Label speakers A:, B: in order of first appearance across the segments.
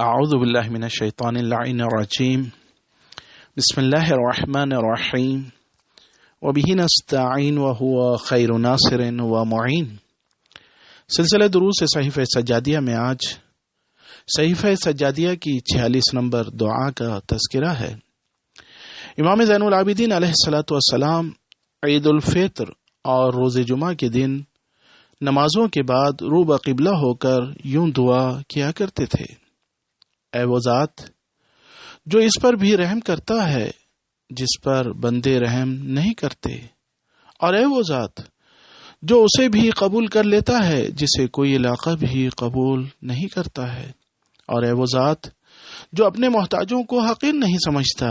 A: اعوذ باللہ من الشیطان اللعین الرجیم بسم اللہ الرحمن الرحیم وبہ نستعین وہو خیر ناصر ومعین۔ سلسلہ دروس صحیفہ سجادیہ میں آج صحیفہ سجادیہ کی 46 نمبر دعا کا تذکرہ ہے۔ امام زین العابدین علیہ الصلوۃ والسلام عید الفطر اور روز جمعہ کے دن نمازوں کے بعد رو بقبلہ ہو کر یوں دعا کیا کرتے تھے: اے وہ ذات جو اس پر بھی رحم کرتا ہے جس پر بندے رحم نہیں کرتے، اور اے وہ ذات جو اسے بھی قبول کر لیتا ہے جسے کوئی علاقہ بھی قبول نہیں کرتا ہے، اور اے وہ ذات جو اپنے محتاجوں کو حقیر نہیں سمجھتا،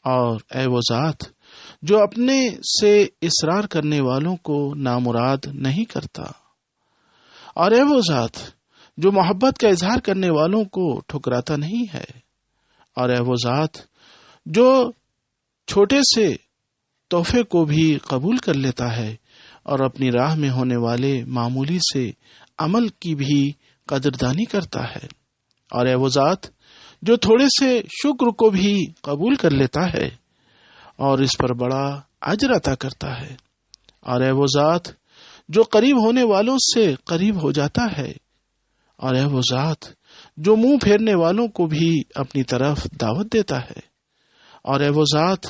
A: اور اے وہ ذات جو اپنے سے اصرار کرنے والوں کو نامراد نہیں کرتا، اور اے وہ ذات جو محبت کا اظہار کرنے والوں کو ٹھکراتا نہیں ہے، اور اے وہ ذات جو چھوٹے سے تحفے کو بھی قبول کر لیتا ہے اور اپنی راہ میں ہونے والے معمولی سے عمل کی بھی قدردانی کرتا ہے، اور اے وہ ذات جو تھوڑے سے شکر کو بھی قبول کر لیتا ہے اور اس پر بڑا اجر عطا کرتا ہے، اور اے وہ ذات جو قریب ہونے والوں سے قریب ہو جاتا ہے، اور اے وہ ذات جو منہ پھیرنے والوں کو بھی اپنی طرف دعوت دیتا ہے، اور اے وہ ذات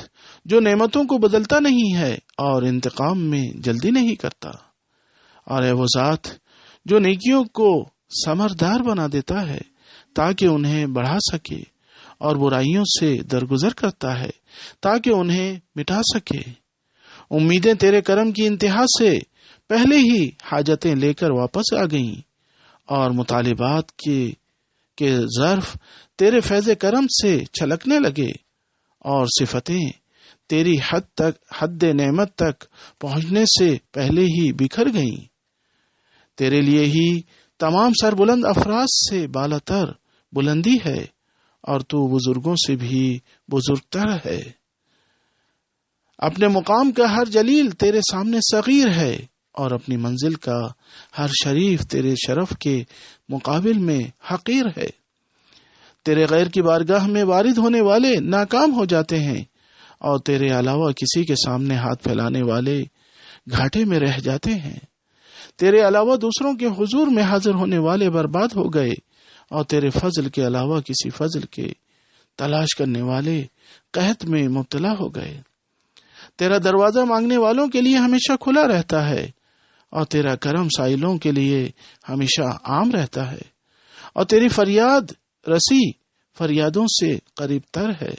A: جو نعمتوں کو بدلتا نہیں ہے اور انتقام میں جلدی نہیں کرتا، اور اے وہ ذات جو نیکیوں کو ثمردار بنا دیتا ہے تاکہ انہیں بڑھا سکے، اور برائیوں سے درگزر کرتا ہے تاکہ انہیں مٹا سکے۔ امیدیں تیرے کرم کی انتہا سے پہلے ہی حاجتیں لے کر واپس آ گئیں، اور مطالبات کے ظرف تیرے فیض کرم سے چھلکنے لگے، اور صفتیں تیری حد نعمت تک پہنچنے سے پہلے ہی بکھر گئیں۔ تیرے لیے ہی تمام سر بلند افراز سے بالاتر بلندی ہے، اور تو بزرگوں سے بھی بزرگ تر ہے۔ اپنے مقام کا ہر جلیل تیرے سامنے صغیر ہے، اور اپنی منزل کا ہر شریف تیرے شرف کے مقابل میں حقیر ہے۔ تیرے غیر کی بارگاہ میں وارد ہونے والے ناکام ہو جاتے ہیں، اور تیرے علاوہ کسی کے سامنے ہاتھ پھیلانے والے گھاٹے میں رہ جاتے ہیں۔ تیرے علاوہ دوسروں کے حضور میں حاضر ہونے والے برباد ہو گئے، اور تیرے فضل کے علاوہ کسی فضل کے تلاش کرنے والے قحط میں مبتلا ہو گئے۔ تیرا دروازہ مانگنے والوں کے لیے ہمیشہ کھلا رہتا ہے، اور تیرا کرم سائلوں کے لیے ہمیشہ عام رہتا ہے، اور تیری فریاد رسی فریادوں سے قریب تر ہے۔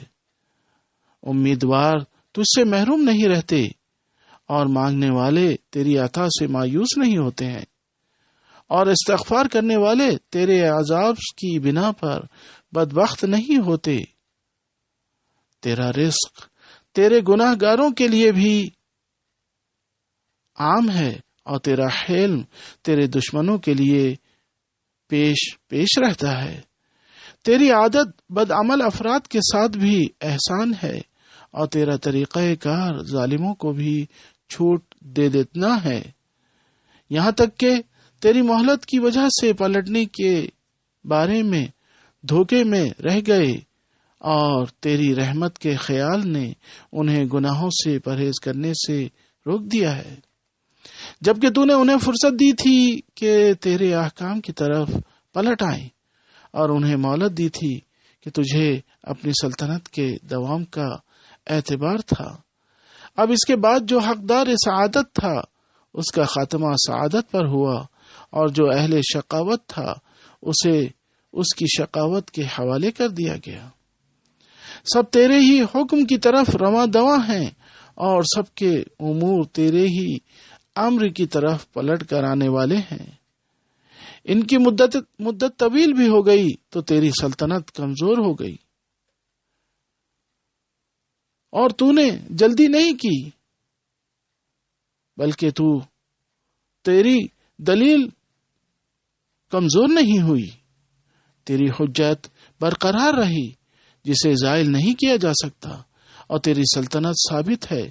A: امیدوار تجھ سے محروم نہیں رہتے، اور مانگنے والے تیری عطا سے مایوس نہیں ہوتے ہیں، اور استغفار کرنے والے تیرے عذاب کی بنا پر بدبخت نہیں ہوتے۔ تیرا رزق تیرے گناہ گاروں کے لیے بھی عام ہے، اور تیرا حلم تیرے دشمنوں کے لیے پیش رہتا ہے۔ تیری عادت بدعمل افراد کے ساتھ بھی احسان ہے، اور تیرا طریقہ کار ظالموں کو بھی چھوٹ دے دینا ہے، یہاں تک کہ تیری مہلت کی وجہ سے پلٹنے کے بارے میں دھوکے میں رہ گئے، اور تیری رحمت کے خیال نے انہیں گناہوں سے پرہیز کرنے سے روک دیا ہے، جبکہ تو نے انہیں فرصت دی تھی کہ تیرے احکام کی طرف پلٹ آئیں، اور انہیں مہلت دی تھی کہ تجھے اپنی سلطنت کے دوام کا اعتبار تھا۔ اب اس کے بعد جو حقدار سعادت تھا اس کا خاتمہ سعادت پر ہوا، اور جو اہل شقاوت تھا اسے اس کی شقاوت کے حوالے کر دیا گیا۔ سب تیرے ہی حکم کی طرف رواں دواں ہیں، اور سب کے امور تیرے ہی امر کی طرف پلٹ کر آنے والے ہیں۔ ان کی مدت طویل بھی ہو گئی تو تیری سلطنت کمزور ہو گئی، اور تو نے جلدی نہیں کی، بلکہ تیری دلیل کمزور نہیں ہوئی، تیری حجت برقرار رہی جسے زائل نہیں کیا جا سکتا، اور تیری سلطنت ثابت ہے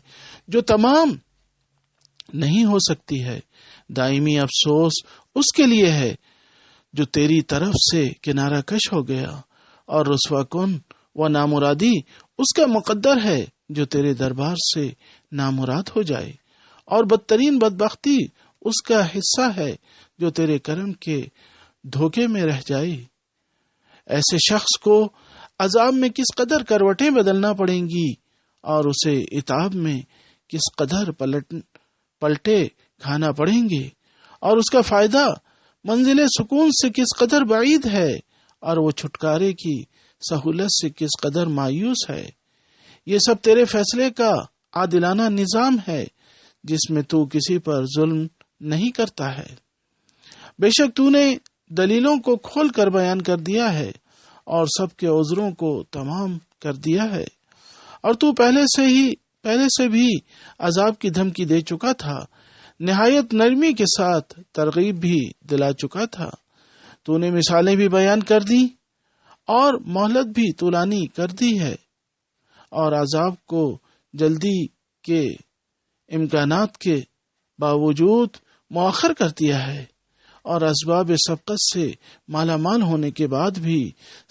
A: جو تمام نہیں ہو سکتی ہے۔ دائمی افسوس اس کے لیے ہے جو تیری طرف سے کنارہ کش ہو گیا، اور رسوا کن و نامرادی اس کا مقدر ہے جو تیرے دربار سے نامراد ہو جائے، اور بدترین بدبختی اس کا حصہ ہے جو تیرے کرم کے دھوکے میں رہ جائے۔ ایسے شخص کو عذاب میں کس قدر کروٹیں بدلنا پڑیں گی، اور اسے عتاب میں کس قدر پلٹے کھانا پڑیں گے، اور اس کا فائدہ منزل سکون سے کس قدر بعید ہے، اور وہ چھٹکارے کی سہولت سے کس قدر مایوس ہے۔ یہ سب تیرے فیصلے کا عادلانہ نظام ہے جس میں تو کسی پر ظلم نہیں کرتا ہے۔ بے شک تو نے دلیلوں کو کھول کر بیان کر دیا ہے اور سب کے عذروں کو تمام کر دیا ہے، اور تو پہلے سے بھی عذاب کی دھمکی دے چکا تھا، نہایت نرمی کے ساتھ ترغیب بھی دلا چکا تھا۔ تو نے مثالیں بھی بیان کر دی اور مہلت بھی طولانی کر دی ہے، اور عذاب کو جلدی کے امکانات کے باوجود مؤخر کر دیا ہے، اور اسباب سبقت سے مالا مال ہونے کے بعد بھی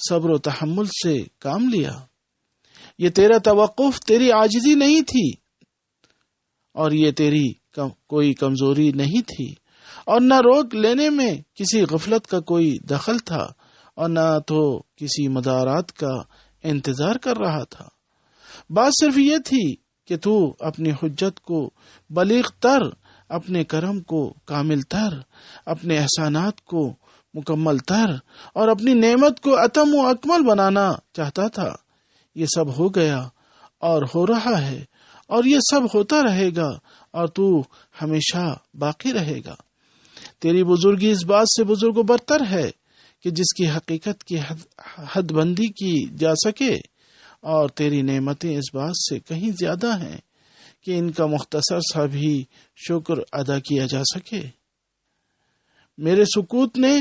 A: صبر و تحمل سے کام لیا۔ یہ تیرا توقف تیری عاجزی نہیں تھی، اور یہ تیری کوئی کمزوری نہیں تھی، اور نہ روک لینے میں کسی غفلت کا کوئی دخل تھا، اور نہ تو کسی مدارات کا انتظار کر رہا تھا۔ بات صرف یہ تھی کہ تو اپنی حجت کو بلیغ تر، اپنے کرم کو کامل تر، اپنے احسانات کو مکمل تر، اور اپنی نعمت کو اتم و اکمل بنانا چاہتا تھا۔ یہ سب ہو گیا اور ہو رہا ہے، اور یہ سب ہوتا رہے گا، اور تو ہمیشہ باقی رہے گا۔ تیری بزرگی اس بات سے بزرگ و برتر ہے کہ جس کی حقیقت کی حد بندی کی جا سکے، اور تیری نعمتیں اس بات سے کہیں زیادہ ہیں کہ ان کا مختصر سا بھی شکر ادا کیا جا سکے۔ میرے سکوت نے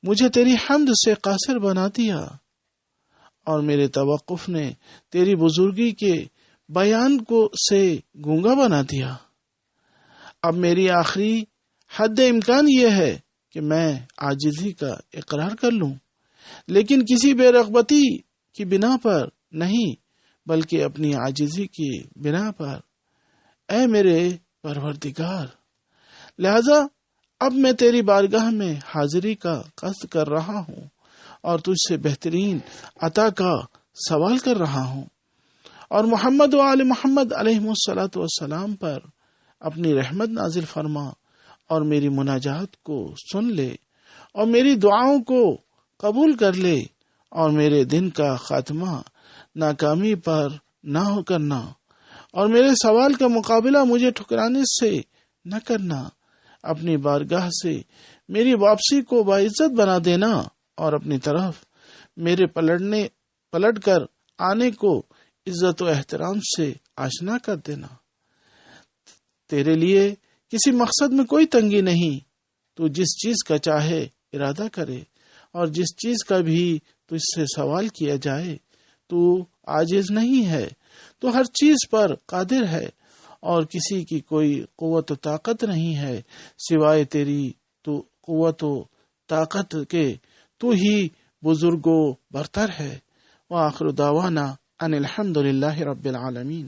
A: مجھے تیری حمد سے قاصر بنا دیا، اور میرے توقف نے تیری بزرگی کے بیان کو سے گونگا بنا دیا۔ اب میری آخری حد امکان یہ ہے کہ میں عاجزی کا اقرار کر لوں، لیکن کسی بے رغبتی کی بنا پر نہیں، بلکہ اپنی عاجزی کی بنا پر۔ اے میرے پروردگار، لہذا اب میں تیری بارگاہ میں حاضری کا قصد کر رہا ہوں، اور تجھ سے بہترین عطا کا سوال کر رہا ہوں، اور محمد و آل محمد علیہ الصلاۃ والسلام پر اپنی رحمت نازل فرما، اور میری مناجات کو سن لے، اور میری دعاؤں کو قبول کر لے، اور میرے دن کا خاتمہ ناکامی پر نہ ہو کرنا، اور میرے سوال کا مقابلہ مجھے ٹھکرانے سے نہ کرنا۔ اپنی بارگاہ سے میری واپسی کو باعزت بنا دینا، اور اپنی طرف میرے پلٹ کر آنے کو عزت و احترام سے آشنا کر دینا۔ تیرے لیے کسی مقصد میں کوئی تنگی نہیں، تو جس چیز کا چاہے ارادہ کرے، اور جس چیز کا بھی تجھ سے سوال کیا جائے، تو عاجز نہیں ہے، تو ہر چیز پر قادر ہے، اور کسی کی کوئی قوت و طاقت نہیں ہے سوائے تیری تو قوت و طاقت کے۔ تو ہی بزرگ و برتر ہے۔ وآخر دعوانا ان الحمد للہ رب العالمین۔